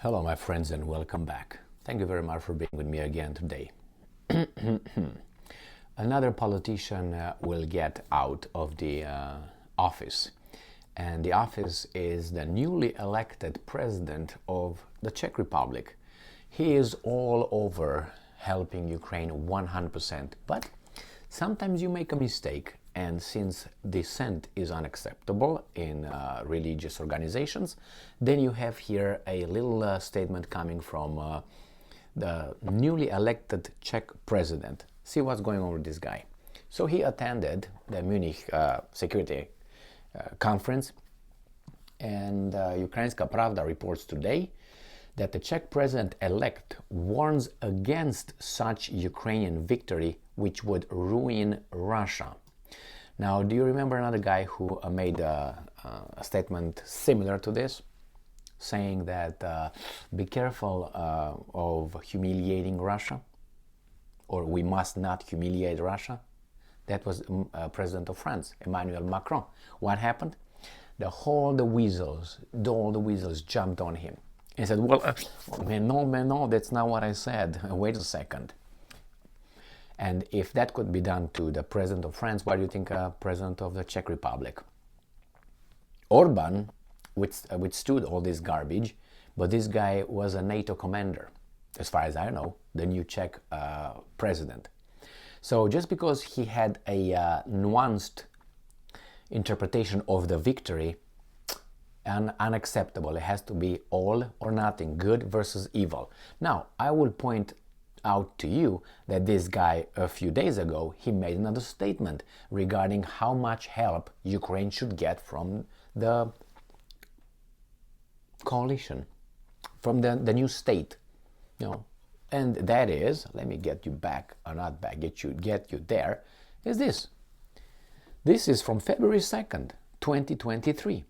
Hello, my friends, and welcome back. Thank you very much for being with me again today. Another politician will get out of the office, and the office is the newly elected president of the Czech Republic. He is all over helping Ukraine 100%, but sometimes you make a mistake, and since dissent is unacceptable in religious organizations, then you have here a little statement coming from the newly elected Czech president. See what's going on with this guy. So he attended the Munich security conference, and Ukrainska Pravda reports today that the Czech president-elect warns against such Ukrainian victory which would ruin Russia. Now, do you remember another guy who made a statement similar to this, saying that be careful of humiliating Russia, or we must not humiliate Russia? That was President of France, Emmanuel Macron. What happened? All the weasels jumped on him and said, well, no, that's not what I said. Wait a second. And if that could be done to the president of France, what do you think president of the Czech Republic? Orban withstood all this garbage, but this guy was a NATO commander, as far as I know, the new Czech president. So just because he had a nuanced interpretation of the victory, unacceptable. It has to be all or nothing, good versus evil. Now, I will point out to you that this guy a few days ago, he made another statement regarding how much help Ukraine should get from the coalition, from the new state, and that is, let me get you back, or not back, get you there, is this. This is from February 2nd, 2023,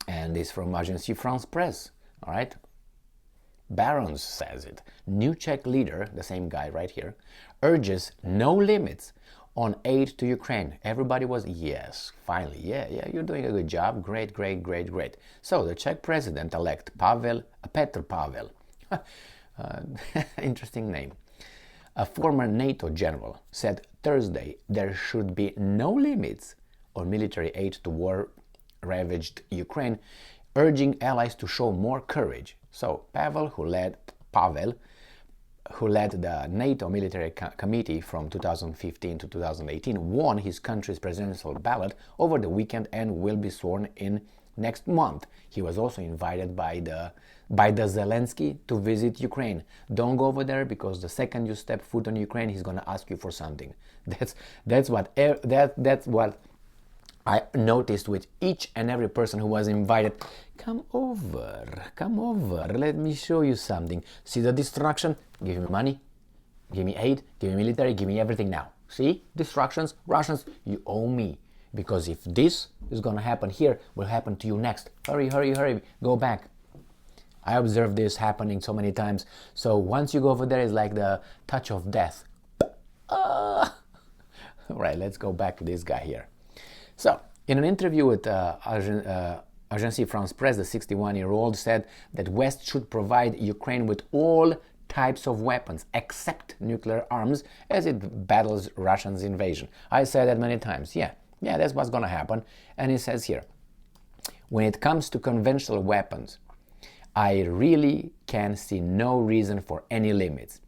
and it's from Czech Pres, all right? Macrons says it. New Czech leader, the same guy right here, urges no limits on aid to Ukraine. Everybody was, yes, finally, yeah, you're doing a good job, great. So the Czech president-elect Petr Pavel, interesting name, a former NATO general, said Thursday there should be no limits on military aid to war-ravaged Ukraine, urging allies to show more courage. So Pavel, who led the NATO military committee from 2015 to 2018, won his country's presidential ballot over the weekend and will be sworn in next month. He was also invited by the Zelensky to visit Ukraine. Don't go over there, because the second you step foot on Ukraine, he's going to ask you for something. That's what I noticed with each and every person who was invited. Come over, let me show you something. See the destruction? Give me money, give me aid, give me military, give me everything now. See? Destructions, Russians, you owe me. Because if this is going to happen here, will happen to you next. Hurry, go back. I observed this happening so many times. So once you go over there, it's like the touch of death. Right, let's go back to this guy here. So, in an interview with Agence France Presse, the 61-year-old said that West should provide Ukraine with all types of weapons except nuclear arms as it battles Russia's invasion. I said that many times. Yeah, that's what's going to happen. And he says here, when it comes to conventional weapons, I really can see no reason for any limits.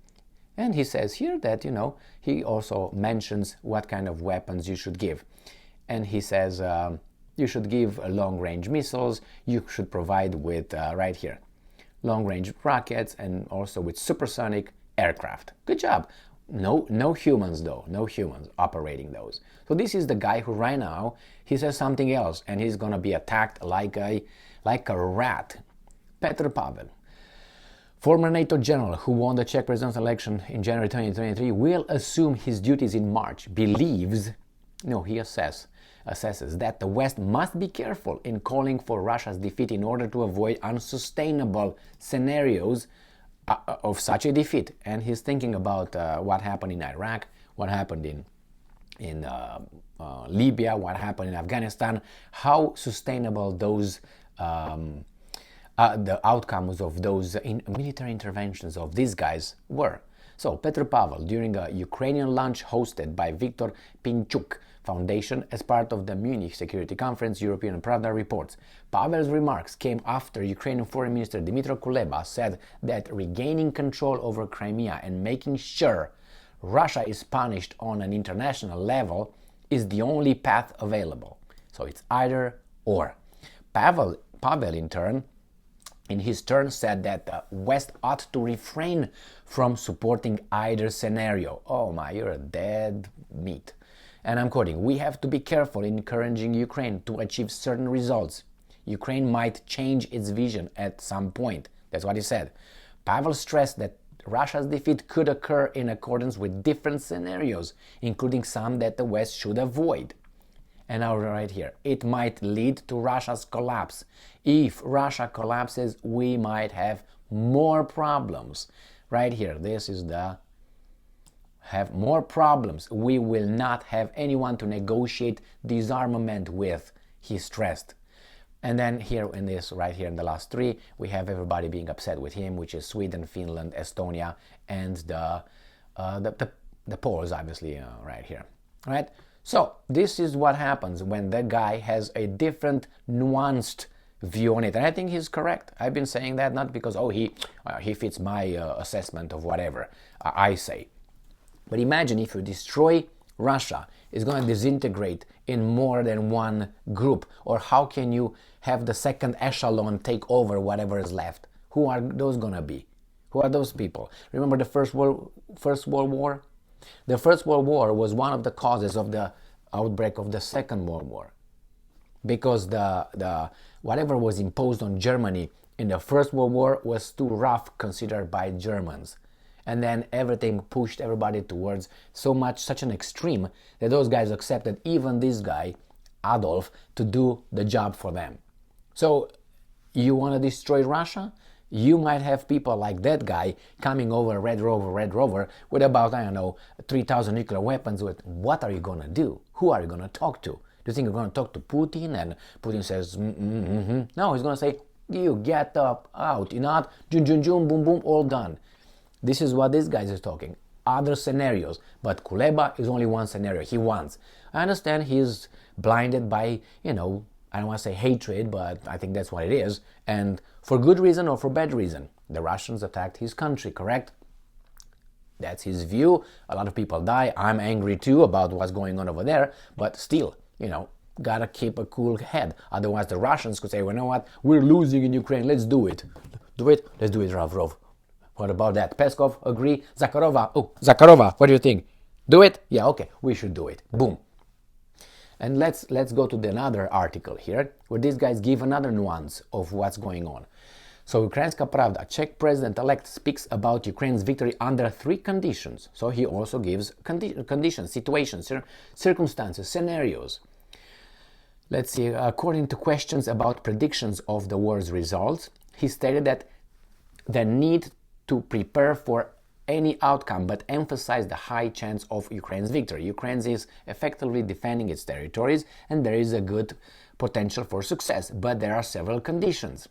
And he says here that, he also mentions what kind of weapons you should give. And he says you should give long-range missiles, you should provide with, right here, long-range rockets, and also with supersonic aircraft. Good job. No humans though, no humans operating those. So this is the guy who right now, he says something else, and he's going to be attacked like a rat. Petr Pavel, former NATO general who won the Czech presidential election in January 2023, will assume his duties in March, believes, he assesses that the West must be careful in calling for Russia's defeat in order to avoid unsustainable scenarios of such a defeat. And he's thinking about what happened in Iraq, what happened in Libya, what happened in Afghanistan, how sustainable those the outcomes of those military interventions of these guys were. So, Petr Pavel, during a Ukrainian lunch hosted by Viktor Pinchuk Foundation as part of the Munich Security Conference, European Pravda reports. Pavel's remarks came after Ukrainian Foreign Minister Dmytro Kuleba said that regaining control over Crimea and making sure Russia is punished on an international level is the only path available. So it's either or. Pavel in turn, in his turn, said that the West ought to refrain from supporting either scenario. Oh my, you're a dead meat. And I'm quoting, "We have to be careful in encouraging Ukraine to achieve certain results. Ukraine might change its vision at some point." That's what he said. Pavel stressed that Russia's defeat could occur in accordance with different scenarios, including some that the West should avoid. And now right here, it might lead to Russia's collapse. If Russia collapses, we might have more problems. Right here, this is the have more problems. We will not have anyone to negotiate disarmament with, he stressed. And then here in this, right here in the last three, we have everybody being upset with him, which is Sweden, Finland, Estonia, and the Poles, obviously, right here. Right? So this is what happens when the guy has a different, nuanced view on it. And I think he's correct. I've been saying that not because, he fits my assessment of whatever I say. But imagine if you destroy Russia, it's going to disintegrate in more than one group. Or how can you have the second echelon take over whatever is left? Who are those going to be? Who are those people? Remember the First World War? The First World War was one of the causes of the outbreak of the Second World War. Because the whatever was imposed on Germany in the First World War was too rough considered by Germans. And then everything pushed everybody towards such an extreme that those guys accepted even this guy, Adolf, to do the job for them. So you want to destroy Russia? You might have people like that guy coming over Red Rover with about, 3,000 nuclear weapons. What are you going to do? Who are you going to talk to? Do you think you're going to talk to Putin? And Putin says, No, he's going to say, you get up, out, not, boom, boom, all done. This is what this guy is talking. Other scenarios. But Kuleba is only one scenario. He wants. I understand he's blinded by, I don't want to say hatred, but I think that's what it is. And for good reason or for bad reason. The Russians attacked his country, correct? That's his view. A lot of people die. I'm angry too about what's going on over there. But still, gotta keep a cool head. Otherwise the Russians could say, well, you know what? We're losing in Ukraine. Let's do it. Do it? Let's do it, Lavrov. What about that? Peskov, agree? Zakharova, what do you think? Do it? Yeah, okay, we should do it. Boom. And let's go to another article here, where these guys give another nuance of what's going on. So, Ukrainska Pravda, Czech president-elect speaks about Ukraine's victory under three conditions. So he also gives conditions, situations, circumstances, scenarios. Let's see, according to questions about predictions of the war's results, he stated that the need to prepare for any outcome, but emphasize the high chance of Ukraine's victory. Ukraine is effectively defending its territories, and there is a good potential for success, but there are several conditions.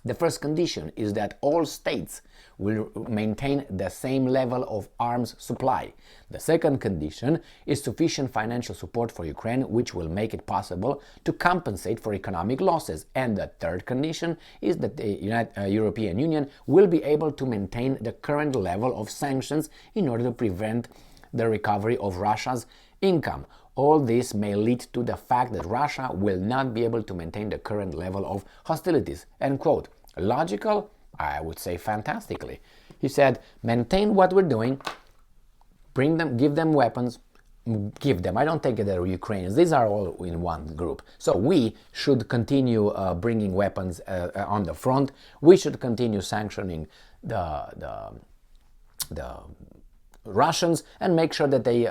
The first condition is that all states will maintain the same level of arms supply. The second condition is sufficient financial support for Ukraine, which will make it possible to compensate for economic losses. And the third condition is that the European Union will be able to maintain the current level of sanctions in order to prevent the recovery of Russia's income. All this may lead to the fact that Russia will not be able to maintain the current level of hostilities. End quote. Logical? I would say fantastically. He said, maintain what we're doing, give them weapons, I don't take it they're Ukrainians, these are all in one group. So we should continue bringing weapons on the front, we should continue sanctioning the Russians and make sure that they,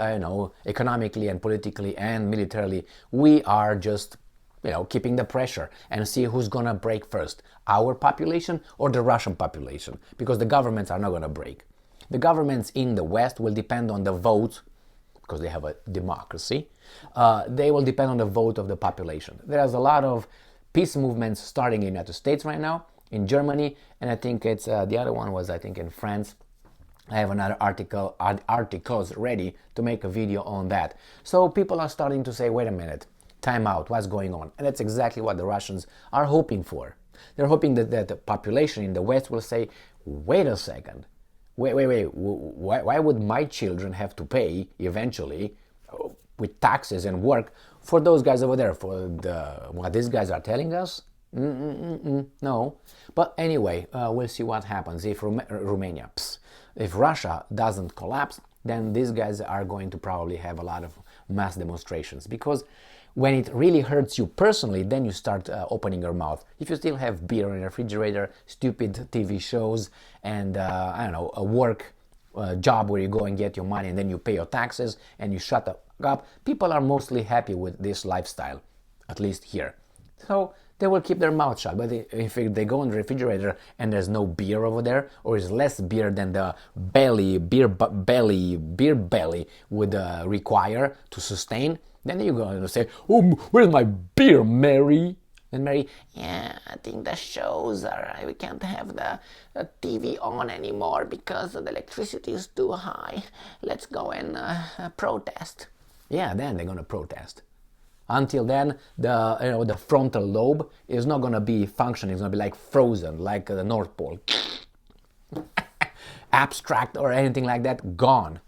economically and politically and militarily, we are just keeping the pressure and see who's going to break first, our population or the Russian population, because the governments are not going to break. The governments in the West will depend on the vote, because they have a democracy, they will depend on the vote of the population. There's a lot of peace movements starting in the United States right now, in Germany, and I think it's the other one was, I think, in France. I have another articles ready to make a video on that. So people are starting to say, wait a minute, time out, what's going on? And that's exactly what the Russians are hoping for. They're hoping that the population in the West will say, wait a second, wait, why would my children have to pay eventually with taxes and work for those guys over there, for what these guys are telling us? No. But anyway, we'll see what happens if Romania, if Russia doesn't collapse, then these guys are going to probably have a lot of mass demonstrations, because when it really hurts you personally, then you start opening your mouth. If you still have beer in the refrigerator, stupid TV shows, and I don't know, a work job where you go and get your money and then you pay your taxes and you shut up, people are mostly happy with this lifestyle, at least here. So they will keep their mouth shut. But if they go in the refrigerator and there's no beer over there, or is less beer than the beer belly would require to sustain, then you're going to say, oh, where's my beer, Mary? And Mary, yeah, I think the shows are, we can't have the TV on anymore because the electricity is too high. Let's go and protest. Yeah, then they're going to protest. Until then, the frontal lobe is not going to be functioning. It's going to be like frozen, like the North Pole. Abstract or anything like that, gone.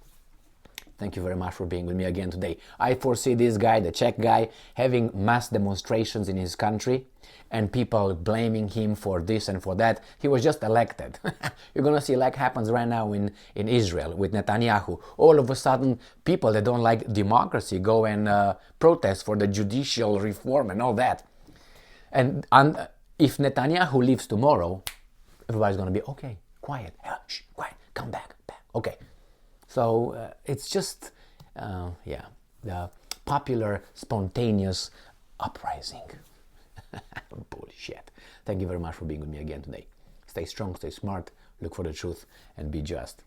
Thank you very much for being with me again today. I foresee this guy, the Czech guy, having mass demonstrations in his country and people blaming him for this and for that. He was just elected. You're going to see like happens right now in Israel with Netanyahu. All of a sudden, people that don't like democracy go and protest for the judicial reform and all that. And if Netanyahu leaves tomorrow, everybody's going to be, okay, quiet, shh, quiet, come back. Okay. So it's just, the popular, spontaneous uprising. Bullshit. Thank you very much for being with me again today. Stay strong, stay smart, look for the truth, and be just.